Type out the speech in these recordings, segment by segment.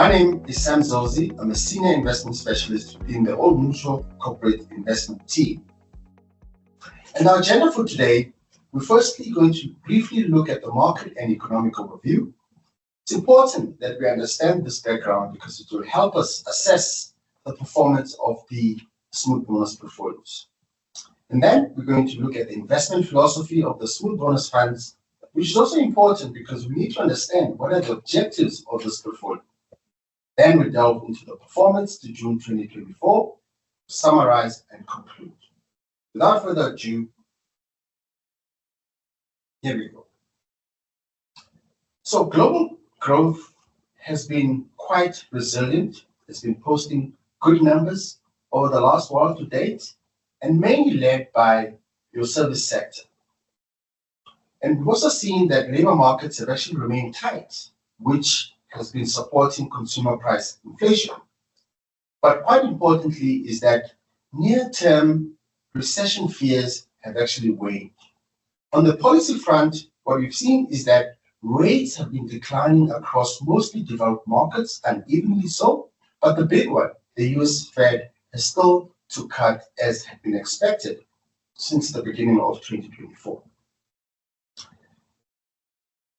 My name is Sam Zozi. I'm a senior investment specialist within the Old Mutual Corporate Investment team. And our agenda for today, we're firstly going to briefly look at the market and economic overview. It's important that we understand this background because it will help us assess the performance of the smooth bonus portfolios. And then we're going to look at the investment philosophy of the smooth bonus funds, which is also important because we need to understand what are the objectives of this portfolio. Then we delve into the performance to June 2024, summarize and conclude. Without further ado, here we go. So global growth has been quite resilient. It's been posting good numbers over the last while to date, and mainly led by your service sector. And we've also seen that labor markets have actually remained tight, which has been supporting consumer price inflation. But quite importantly is that near-term recession fears have actually waned. On the policy front, what we've seen is that rates have been declining across mostly developed markets, unevenly so, but the big one, the US Fed, has still to cut as had been expected since the beginning of 2024.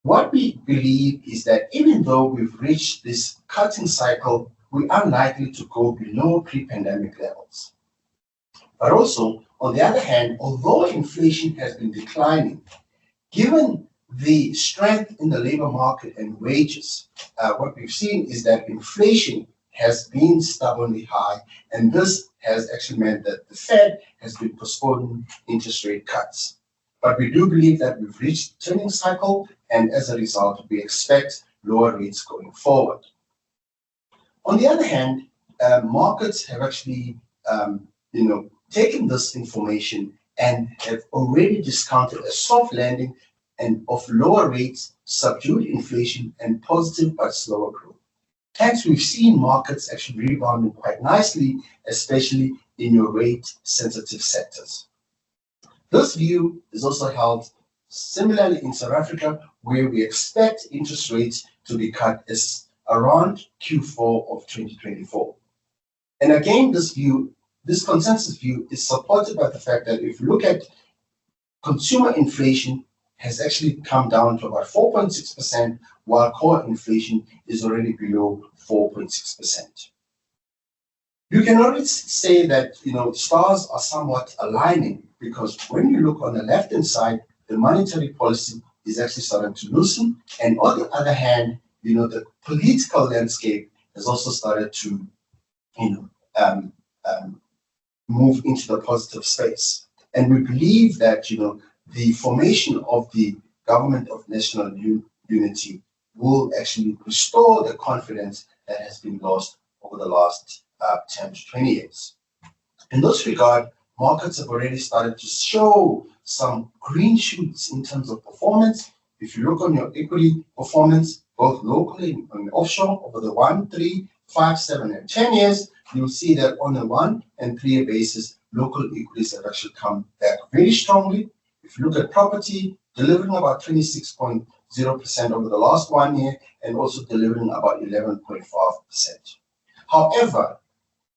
What we believe is that even though we've reached this cutting cycle, we are likely to go below pre-pandemic levels. But also, on the other hand, although inflation has been declining, given the strength in the labor market and wages, what we've seen is that inflation has been stubbornly high, and this has actually meant that the Fed has been postponing interest rate cuts. But we do believe that we've reached the turning cycle, and as a result, we expect lower rates going forward. On the other hand, markets have actually, taken this information and have already discounted a soft landing and of lower rates, subdued inflation, and positive but slower growth. Hence, we've seen markets actually rebounding quite nicely, especially in your rate-sensitive sectors. This view is also held similarly in South Africa, where we expect interest rates to be cut as around Q4 of 2024. And again, this consensus view is supported by the fact that if you look at consumer inflation has actually come down to about 4.6%, while core inflation is already below 4.6%. You can already say that stars are somewhat aligning, because when you look on the left-hand side, the monetary policy is actually starting to loosen, and on the other hand, the political landscape has also started to move into the positive space. And we believe that the formation of the Government of National Unity will actually restore the confidence that has been lost over the last 10 to 20 years. In this regard, markets have already started to show some green shoots in terms of performance. If you look on your equity performance, both locally and offshore, over the 1, 3, 5, 7, and 10 years, you'll see that on a 1 and 3 year basis, local equities have actually come back very strongly. If you look at property, delivering about 26.0% over the last 1 year, and also delivering about 11.5%. However,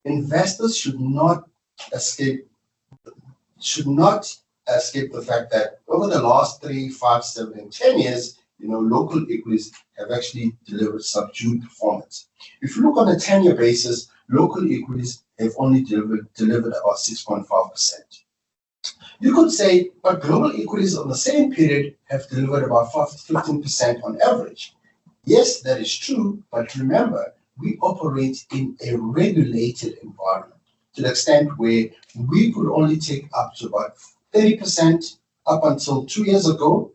investors should not escape the fact that over the last 3, 5, 7, and 10 years, local equities have actually delivered subdued performance. If you look on a 10-year basis, local equities have only delivered about 6.5%. You could say, but global equities on the same period have delivered about 15% on average. Yes, that is true, but remember, we operate in a regulated environment to the extent where we could only take up to about 30% up until 2 years ago.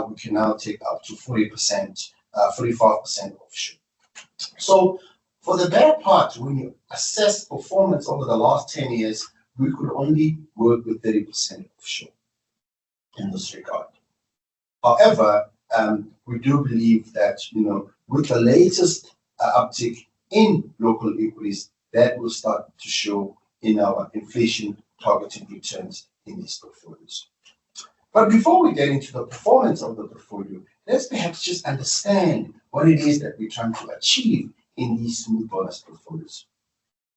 We can now take up to 40%, 45% offshore. So for the better part, when you assess performance over the last 10 years, we could only work with 30% offshore in this regard. However, we do believe that, with the latest uptick in local equities, that will start to show in our inflation targeted returns in these portfolios. But before we get into the performance of the portfolio, let's perhaps just understand what it is that we're trying to achieve in these smooth bonus portfolios.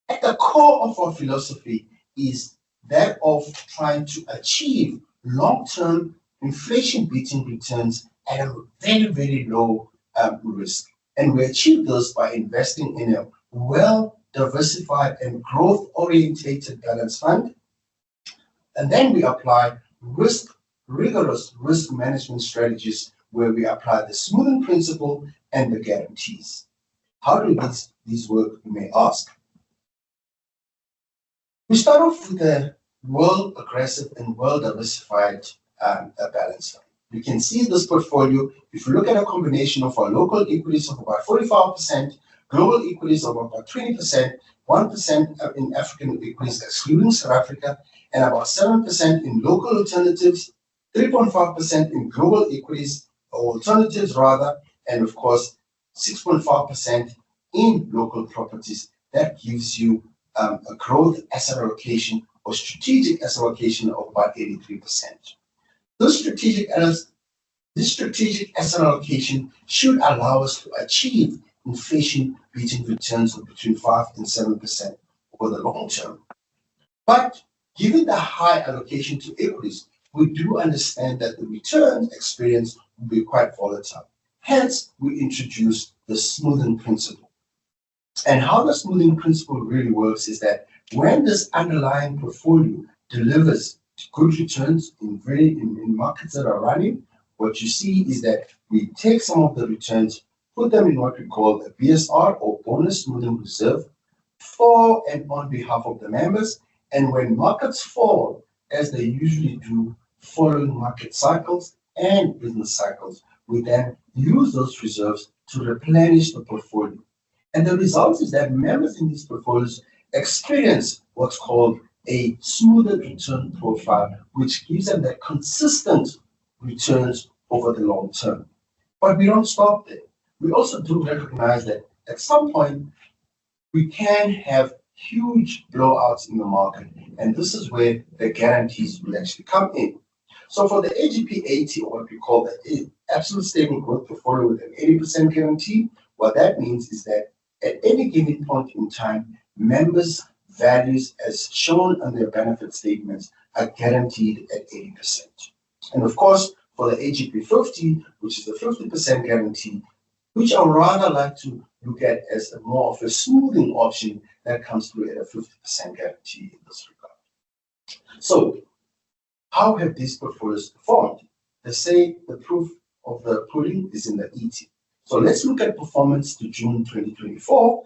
At the core of our philosophy is that of trying to achieve long-term inflation-beating returns at a very, very low risk. And we achieve this by investing in a well-diversified and growth-orientated balanced fund. And then we apply rigorous risk management strategies where we apply the smoothing principle and the guarantees. How do these work, you may ask? We start off with a well-aggressive and well-diversified balance fund. You can see this portfolio, if you look at a combination of our local equities of about 45%, global equities of about 20%, 1% in African equities excluding South Africa, and about 7% in local alternatives, 3.5% in global equities, or alternatives rather, and of course 6.5% in local properties. That gives you a growth asset allocation or strategic asset allocation of about 83%. This strategic asset allocation should allow us to achieve inflation-beating returns of between 5 and 7% over the long term. But given the high allocation to equities, we do understand that the return experience will be quite volatile. Hence, we introduce the smoothing principle. And how the smoothing principle really works is that when this underlying portfolio delivers good returns in markets that are running, what you see is that we take some of the returns, put them in what we call a BSR or bonus smoothing reserve for and on behalf of the members. And when markets fall, as they usually do following market cycles and business cycles, we then use those reserves to replenish the portfolio. And the result is that members in these portfolios experience what's called a smoother return profile, which gives them that consistent returns over the long term. But we don't stop there. We also do recognize that at some point, we can have huge blowouts in the market, and this is where the guarantees will actually come in. So for the AGP 80, or what we call the absolute stable growth portfolio with an 80% guarantee, what that means is that at any given point in time, members' values as shown on their benefit statements are guaranteed at 80%. And of course, for the AGP 50, which is the 50% guarantee, which I would rather like to look at as a more of a smoothing option that comes through at a 50% guarantee in this regard. So, how have these portfolios performed? They say the proof of the pudding is in the eating. So let's look at performance to June 2024,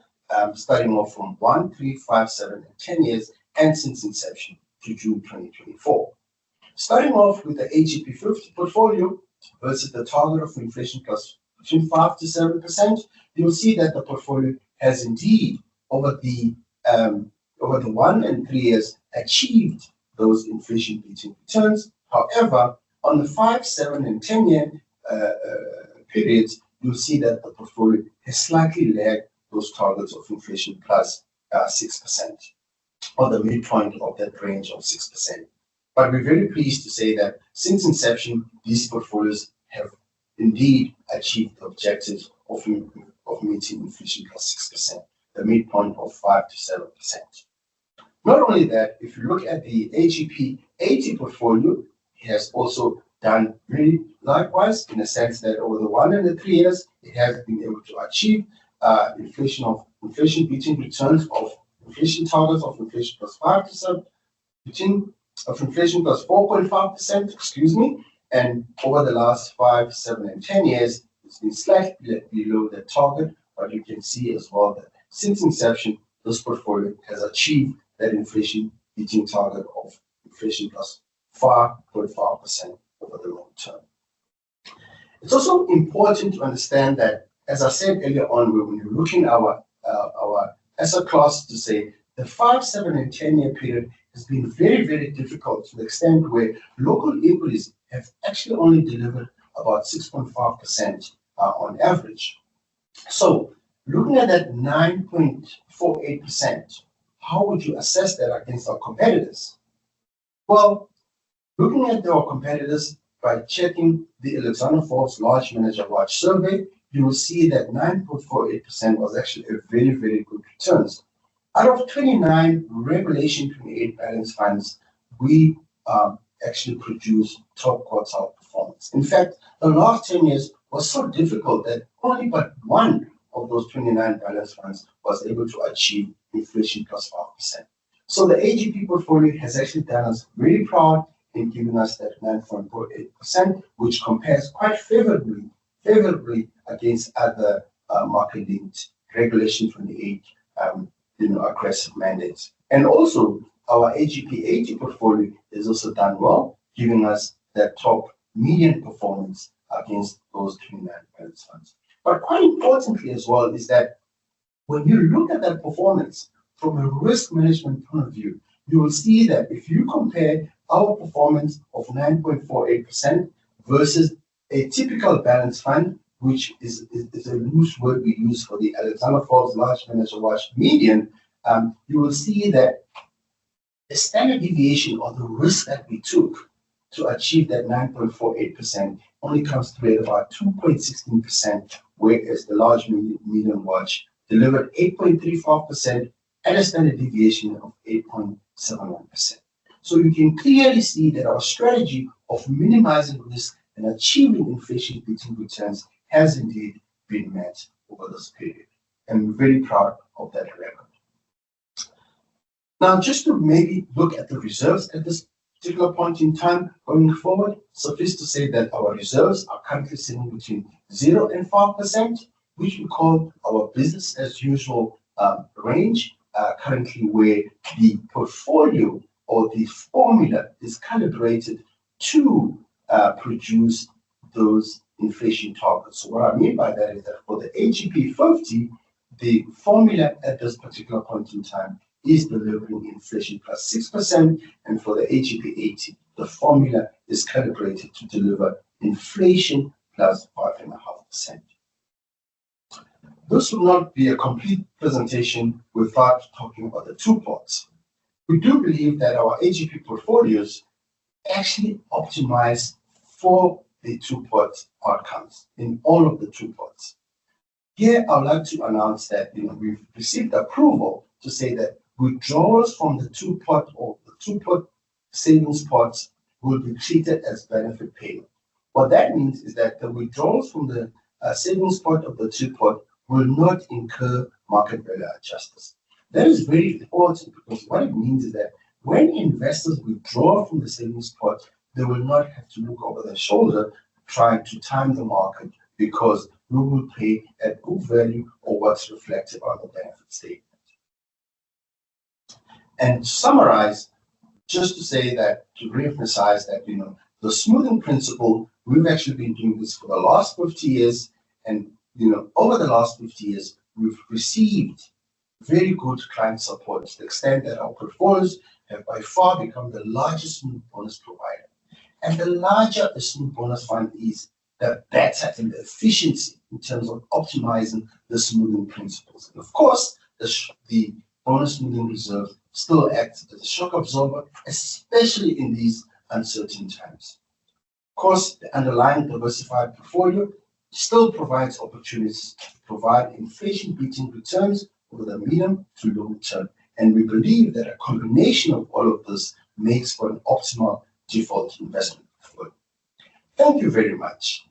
starting off from 1, 3, 5, 7, and 10 years, and since inception to June 2024. Starting off with the AGP 50 portfolio versus the target of inflation plus between 5 to 7%, you'll see that the portfolio has indeed over the 1 and 3 years achieved those inflation-beating returns. However, on the 5, 7, and 10-year periods, you'll see that the portfolio has slightly lagged those targets of inflation plus 6%, or the midpoint of that range of 6%. But we're very pleased to say that since inception, these portfolios have indeed achieved the objectives of meeting inflation plus 6%, the midpoint of 5 to 7%. Not only that, if you look at the AGP 80 portfolio, it has also done really likewise in the sense that over the 1 and the 3 years, it has been able to achieve inflation-beating returns of inflation targets of inflation plus 5%, of inflation plus 4.5%, excuse me, and over the last 5, 7, and 10 years, it's been slightly below the target, but you can see as well that since inception, this portfolio has achieved that inflation-beating target of inflation plus 5.5% over the long term. It's also important to understand that, as I said earlier on, when you're looking at our asset class, to say the 5, 7, and 10-year period has been very, very difficult to the extent where local equities have actually only delivered about 6.5% on average. So, looking at that 9.48%, how would you assess that against our competitors? Well, looking at our competitors by checking the Alexander Forbes Large Manager Watch survey, you will see that 9.48% was actually a very, very good returns. Out of 29 Regulation 28 balance funds, we actually produce top quartile performance. In fact, the last 10 years was so difficult that only but one of those 29 balance funds was able to achieve inflation plus 5%. So the AGP portfolio has actually done us very proud in giving us that 9.48%, which compares quite favorably against other market-linked Regulation 28 aggressive mandates. And also, our AGP 80 portfolio is also done well, giving us that top median performance against those 29 balance funds. But quite importantly as well is that when you look at that performance from a risk management point of view, you will see that if you compare our performance of 9.48% versus a typical balance fund, which is a loose word we use for the Alexander Forbes Large Manager Watch median, you will see that the standard deviation or the risk that we took to achieve that 9.48% only comes to about 2.16%, whereas the large median watch delivered 8.35% and a standard deviation of 8.71%. So you can clearly see that our strategy of minimizing risk and achieving inflation-beating returns has indeed been met over this period. And we're very proud of that record. Now, just to maybe look at the reserves at this particular point in time going forward, suffice to say that our reserves are currently sitting between 0 and 5%, which we call our business as usual range, currently where the portfolio or the formula is calibrated to produce those inflation targets. So what I mean by that is that for the AGP 50, the formula at this particular point in time is delivering inflation plus 6%, and for the AGP 80, the formula is calibrated to deliver inflation plus 5.5%. This will not be a complete presentation without talking about the two pots. We do believe that our AGP portfolios actually optimize for the two-pot outcomes in all of the two pots. Here, I would like to announce that we've received approval to say that withdrawals from the two-pot or the two-pot savings pots will be treated as benefit payment. What that means is that the withdrawals from the savings pot of the two-pot will not incur market value adjustments. That is very important because what it means is that when investors withdraw from the savings pot, they will not have to look over their shoulder trying to time the market because we will pay at book value or what's reflected on the benefit statement. And to summarize, just to say that, to reemphasize that, the smoothing principle, we've actually been doing this for the last 50 years. And, over the last 50 years, we've received very good client support to the extent that our portfolios have by far become the largest smooth bonus provider. And the larger a smooth bonus fund is, the better in the efficiency in terms of optimizing the smoothing principles. And of course, the bonus smoothing reserve still acts as a shock absorber, especially in these uncertain times. Of course, the underlying diversified portfolio still provides opportunities to provide inflation-beating returns over the medium to long term. And we believe that a combination of all of this makes for an optimal default investment portfolio. Thank you very much.